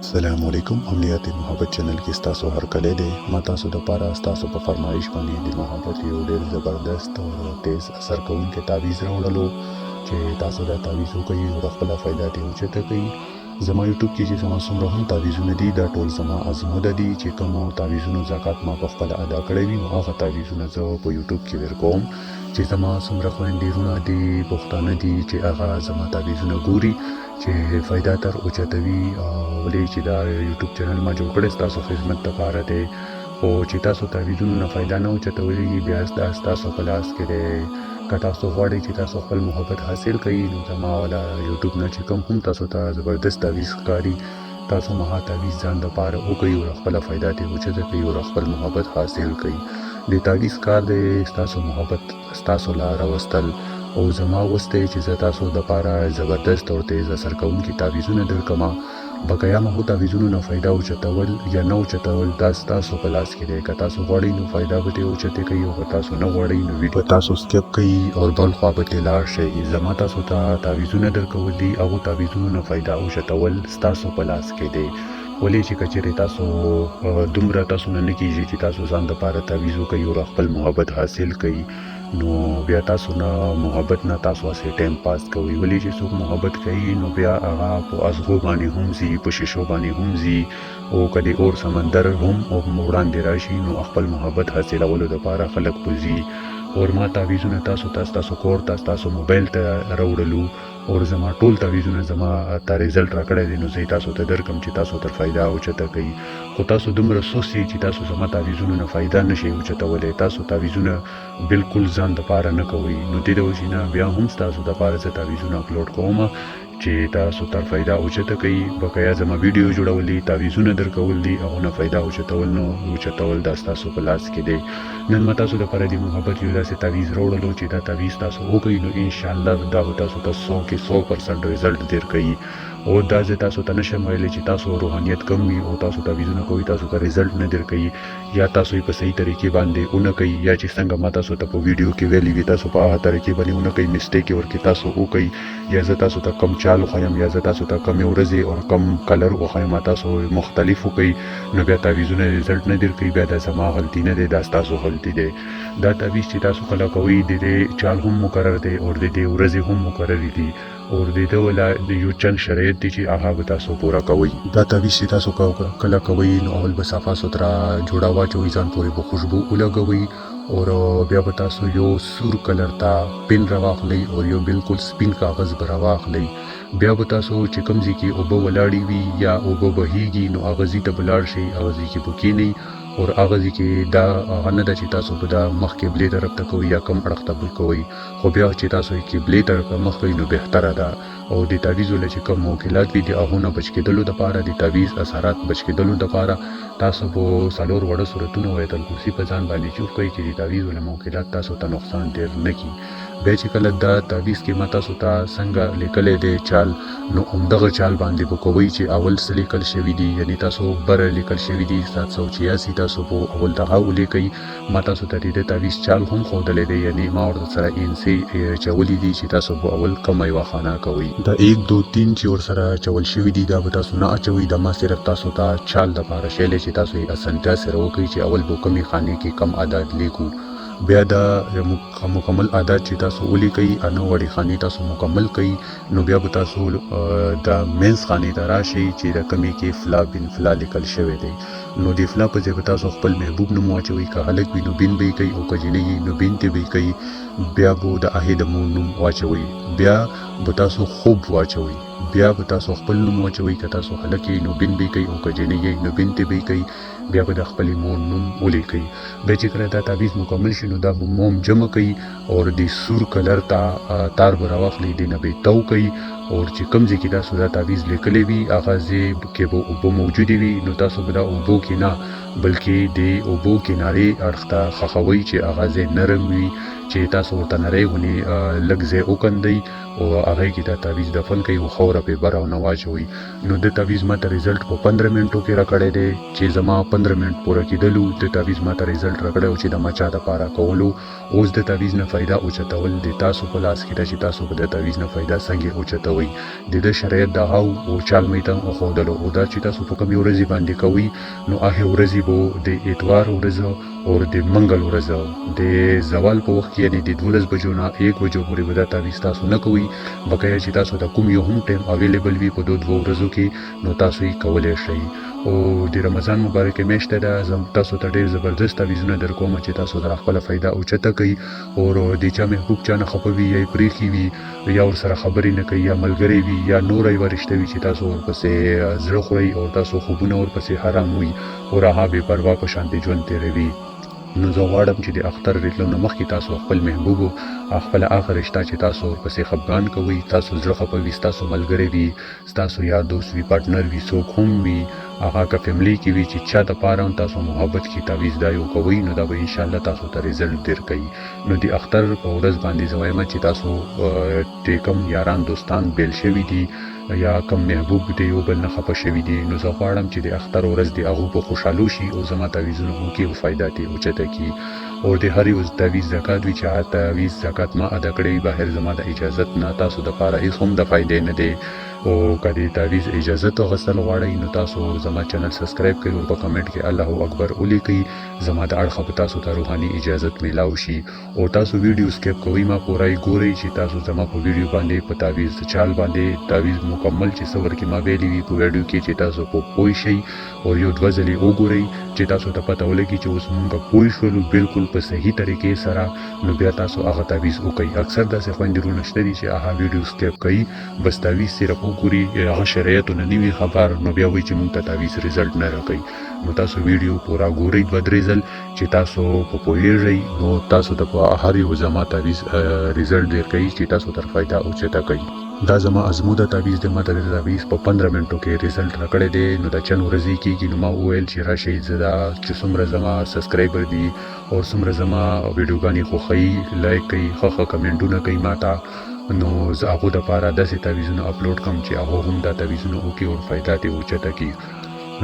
السلام علیکم عملیات محبت چینل کې تاسو هر کله دی ما تاسو د پاره تاسو په فرمایش باندې د محبت یو ډېر زبردست او تیز اثر کوونکی تعویض راوړلو چې تاسو دا تعویض وکړئ او خپل فائدہ ته اوچته کوي زما یوټیوب کې چې زما څومره هم تعویضونه دي دا ټول زما ازموده دي چې کوم تعویضونو زکات ما په خپل ادا کړی وي نو هغه تعویضونه زه په یوټیوب کې ورکوم چې زما څومره خويندېرونه دي پښتانه دي چې هغه زما تعویضونه ګوري چې فائدہ تر اوچتوي ولې چې دا یوټیوب چینل ما جوړ کړی تاسو خدمت لپاره دی او چې تاسو تعویضونو نه فائدہ نه اوچتوي بیا تاسو په لاس کې دی که تاسو غواړئ چې تاسو خپل محبت حاصل کړئ نو زما والا یوټیوب نه چې کوم هم تاسو ته زبردست تعویض ښکاري تاسو مها تعویض ځان لپاره وکړئ او خپل فائدہ ته اوچته کړئ او خپل محبت حاصل کړئ د تعویض کار دی تاسو محبت تاسو لا راوستل او زما وسته چې زه تاسو د پاره زبردست او تیز اثر کوونکي تعویضونه درکما بقایا مو تعویضونو نه فائدہ اوچتول یا نه اوچتول دا تاسو په لاس کې دی که تاسو غواړئ نو فائدہ به اوچته کوي او تاسو نه غواړئ نو ویډیو تاسو سکپ کوي او بل خوا به لاړ شي زما تاسو ته تعویضونه درکول دي او تعویضونو نه فائدہ اوچتول تاسو په لاس کې دی ولې چې کچېرې تاسو دومره تاسو نه کیږي چې تاسو ځان د پاره تعویض کوي او خپل محبت حاصل کوي نو بیا تاسو نه محبت نه تاسو اسې ټایم پاس کوي ولې چې څوک محبت کوي نو بیا هغه په ازغو باندې هم زی په شیشو باندې هم زی او کدي اور سمندر هم او وړاندې راشي نو خپل محبت حاصلولو لپاره خلک پوزي اور ما تعویضونه تاسو کور تاسو موبایل ته راوړلو اور زما ټول تعویضونه زما ته رزلټ راکړی دی نو زه تاسو ته درکم چې تاسو تر فائدہ اوچته کوي خو تاسو دومره سوسي چې تاسو زما تعویضونه نه فائدہ نشي اوچتولای تاسو تعویضونه بالکل ځان د پاره نه کوي نو دې د وجې بیا هم تاسو د پاره زه تعویضونه اپلوډ کوم چې تاسو تر فائدہ اوچته کوي بقایا زما ویډیو جوړول دي تعویضونه درکول دي او نه فائدہ اوچتول نو اوچتول د تاسو په لاس کې دی نن ما تاسو د پاره د محبت یو داسې تعویض راوړلو چې دا تعویض تاسو وکړئ نو ان شاء الله دا تاسو ته 100% رزلټ درکوي او دا زه تاسو ته نشم ویلی چې تاسو روحانیت کم وي او تاسو تعویضونه کوي تاسو ته رزلټ نه درکوي یا تاسو یې په صحیح طریقې باندې اونه کوي یا چې څنګه ما تاسو ته په ویډیو کې ویلي وي تاسو په هغه طریقې باندې اونه کوي مسټیک ورکې تاسو وکړئ یا زه تاسو ته کم چال وښیم یا زه تاسو ته کمې ورځې او کم کلر وښیم تاسو مختلف وکړئ نو بیا تعویضونه رزلټ نه درکوي بیا دا زما غلطي نه دی دا ستاسو غلطي دی دا تعویض چې تاسو کله کوئ د دې چال هم مقرر دی او د دې ورځې هم مقررې دي او د دې ولا د یو چند شرایط دي چې هغه به تاسو پوره کوئ دا تعویض چې تاسو کله کوئ نو اول به صفا سترا جوړه واچوئ ځان پورې به خوشبو ولګوئ اور بیا به تاسو یو سور کلر ته پین راواخلئ او یو بالکل سپین کاغذ به راواخلئ بیا به تاسو چې کوم ځای کې اوبه ولاړې وي یا اوبه بهیږي نو هغه ځای ته به لاړ شئ هغه ځای کې به کښېنئ اور هغه ځای کې دا هغه نه ده چې تاسو به دا مخ قبلې طرف ته کوئ یا کم اړخ ته به کوئ خو بیا چې تاسو یې قبلې طرف ته مخ کوئ نو بهتره ده او د تعویض له چې کوم موکلات وي د هغو نه بچ کېدلو دپاره د تعویض اثرات بچ کېدلو دپاره تاسو به څلور وړه صورتونه آیت الکرسي په ځان باندې چوف کوئ چې د تعویض له موکلات تاسو ته نقصان ډېر نه کړي بیا چې کله دا تعویض کې ما تاسو ته څنګه لیکلی دی چال نو همدغه چال باندې به کوئ چې اول څه لیکل شوي دي یعنی تاسو بره لیکل شوي دي 786 تاسو به اول دغه ولیکئ ما تاسو ته د تعویض چال هم ښودلی دی یعنی ما ورته سره انسي چولی دي چې تاسو به اول کمه یوه خانه کوئ دا 1 2 3 چې ورسره چول شوي دي دا به تاسو نه اچوئ دا ما صرف تاسو ته چال دپاره ښیلی چې تاسو یې اسانتیا سره وکړئ چې اول به کمې خانې کې کم عدد لیکو بیا دا مکمل عادت چې تاسو ولیکئ انو وړي خانې تاسو مکمل کړئ نو بیا به تاسو د مینس خانې ته راشئ چې د کمې کې فلا بن فلا لیکل شوی دی نو د فلا په ځای به تاسو خپل محبوب نوم واچوئ که هلک وي نو بین به یې کوئ او که جینۍ وي نو بین ته به یې کوئ بیا به د هغې د مور نوم واچوئ بیا به تاسو خوب واچوئ بیا به تاسو خپل نوم واچوئ که تاسو هلک یې نو بین به یې کوئ او که جینۍ یې نو بین ته به یې کوئ بیا به د خپلې مور نوم ولیکئ بیا چې کله دا تعویض مکمل شي نو دا به موم جمع کوئ او د سور کلر ته تار به راواخلئ دې نه به یې تو کوئ او چې کوم ځای کې تاسو دا تعویض لیکلی وي هغه ځای کې به اوبه موجودې وي نو تاسو به دا اوبو کې نه بلکې د اوبو کنارې اړخ ته خښوئ چې هغه ځای نرم وي چې تاسو ورته نری غوندې لږ ځای وکندئ او هغه کې دا تعویز دفن کوي او خوره په بره نه واچوي. نو د تعویز ماته رزلټ په 15 منټو کې راکړی دی چې زما 15 منټ پوره کېدلو د تعویز ماته رزلټ راکړی او چې د ما چا دپاره کولو. اوس د تعویز نه فایده اوچتول د تاسو په لاس کې ده چې تاسو به د تعویز نه فایده څنګه اوچتوئ. د ده شرایط دا او چال مې ته وښودلو او دا چې تاسو په کومې ورځې باندې کوئ نو هغې ورځې به د اتوار ورځ او د منګل ورځ د زوال په وخت کې یعنې د 12 بجو نه 1 بجو پورې به دا تعویز تاسو نه کوئ. بقیه چې تاسو د کوم یو هم ټایم اویلیبل وي په 2 ورځو کې نو تاسو یې کولی شئ. او د رمضان مبارکه میاشت ده، تاسو ته ډېر زبردست تعویزونه در کوم چې تاسو سره خپله فایده اوچته کوي او د چا محبوب چا نه خفه وي یا یې پرېښي وي یا ورسره خبرې نه کوي یا ملګری وي یا نوره یوه رشته وي چې تاسو ورپسې زړه خورئ او تاسو خوبونه ورپسې حرام وي او هغه بې پروا په شانتې ژوند تېروي. نو زه غواړم چې د اختر راتلو نه مخکې تاسو خپل محبوب خپله هغه رشته چې تاسو ورپسې خفګان کوئ، تاسو زړه خفه وي، ستاسو ملګری وي، ستاسو یار دوست وي، پارټنر وي، څوک هم وي، هغه که فیملی کې وي چې چا دپاره هم تاسو محبت کې تعویز دا یو کوئ نو دا به انشاءالله تاسو ته رزلټ درکوي. نو د اختر په ورځ باندې زه وایم چې تاسو چې کوم یاران دوستان بیل شوي دي یا کم محبوب دی یو بل نه خفه شوي دي نو زه غواړم چې د اختر ورځ د هغو په خوشحالو شي او زما تعویزونه وکړي او فایده ترې اوچته کړي. او د هر یو تعویز زکات وي چې هغه تعویز زکات ما ادا کړی بهر زما د اجازت نه تاسو دپاره هېڅ هم د فایدې نه دی. او که د تعویز اجازت اخیستل غواړئ نو تاسو زما چینل سبسکرایب کړئ او په کمنټ کې الله اکبر ولیکئ. زما د اړخه به تاسو ته روحاني اجازت میلاو شي او تاسو ویډیو سکیپ کوئ ما پوره یې ګورئ چې تاسو زما په ویډیو باندې په تعویز چال باندې تعویز مکمل چې څه ورکې ما ویلي وي په ویډیو کې چې تاسو په پوه شئ او یو دوه ځلې وګورئ چې تاسو ته پته ولګي چې اوس مونږ پوه شولو بالکل په صحیح طریقې سره نو بیا تاسو هغه تعویز وکئ. اکثر داسې خویندرونه شته دي چې هغه ویډیو سکیپ کوي بس تعویز صرف وګوري هغه شرایطو نه وي خبر نو بیا وایي چې مونږ ته تعویز رزلټ نه راکوي. نو تاسو ویډیو پوره ګورئ 2-3 ځل چې تاسو په پوهېږئ نو تاسو ته په هر یو زما تعویز رزلټ درکوي چې تاسو تر فایده اوچته کوي. دا زما ازموده تعویز دی، ما ته د تعویز په 15 منټو کې رزلټ راکړی دی. نو دا چند ورځې کېږي نو ما وویل چې راشئ زه دا چې څومره زما سبسکرایبر دي او څومره زما ویډیوګانې خوښوي لایک کوي ښه کمنټونه کوي ما ته نو زه هغو دپاره داسې تعویزونه اپلوډ کړم چې هغو هم دا تعویزونه وکړي او فایده ترې اوچته کړي.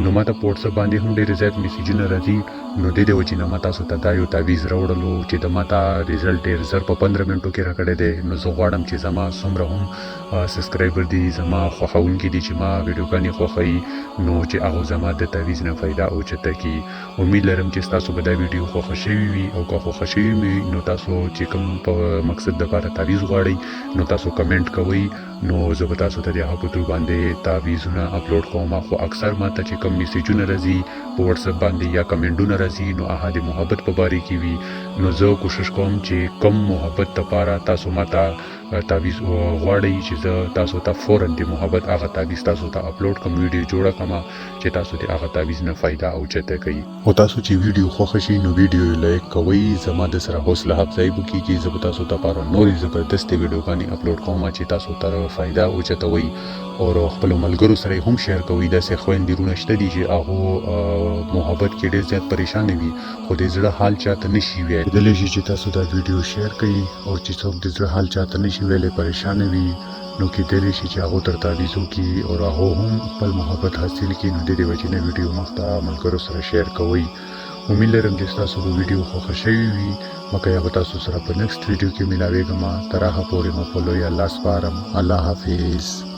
نو ما ته په وټساپ باندې هم ډېر زیات میسیجونه راځي نو د دې وجې نه ما تاسو ته دا یو تعویز راوړلو چې د ما ته رزلټ ډېر زر په 15 منټو کې راکړی دی. نو زه غواړم چې زما څومره هم سبسکرایبر دي زما خوښوونکي دي چې ما ویډیوګانې خوښوي نو چې هغو زما د تعویز نه فایده اوچته کړي. امید لرم چې ستاسو به دا ویډیو خوښه شوي وي او که خوښه شوي وي نو تاسو چې کوم په مقصد دپاره تعویز غواړئ نو تاسو کمنټ کوئ نو زه به تاسو ته د هغه په تور باندې تعویزونه اپلوډ کوم. خو اکثر ما ته چې کوم میسیجونه راځي په وټساپ باندې یا کمنټونه راځي نو هغه د محبت په باره کې وي نو زه کوشش کوم چې کم محبت دپاره تاسو ما ته تعویز غواړئ چې زه تاسو ته فوراً د محبت هغه تعویز تاسو ته اپلوډ کړم ویډیو جوړه کړم چې تاسو د هغه تعویز نه فایده اوچته کوي. او تاسو چې ویډیو خوښه شي نو ویډیو یې لایک کوئ زما د سره حوصله افزایي به کېږي. زه به تاسو دپاره نورې زبردستې ویډیوګانې اپلوډ کوم چې تاسو ته فایده اوچتوئ او خپلو ملګرو سره یې هم شیر کوئ. داسې خویندرونه شته دي چې هغو محبت کې ډېر زیات پریشانه وي خو د زړه حال چاته نشي ویلی. کیدلی شي چې تاسو دا ویډیو شیر کړئ او چې څوک د زړه حال چاته نشي ویلی پریشانه وي نو کیدلی شي چې هغو تر تعویز وکړي او هغو هم خپل محبت حاصل کړي نو د دې وجې نه ویډیو مخ ته ملګرو سره شیر کوئ. امید لرم چې ستاسو به ویډیو خوښه شوي وي. بقیه به تاسو سره په نیکسټ ویډیو کې ملاویږم. تر هغه پورې مو په لوی الله سپارم. الله حافظ.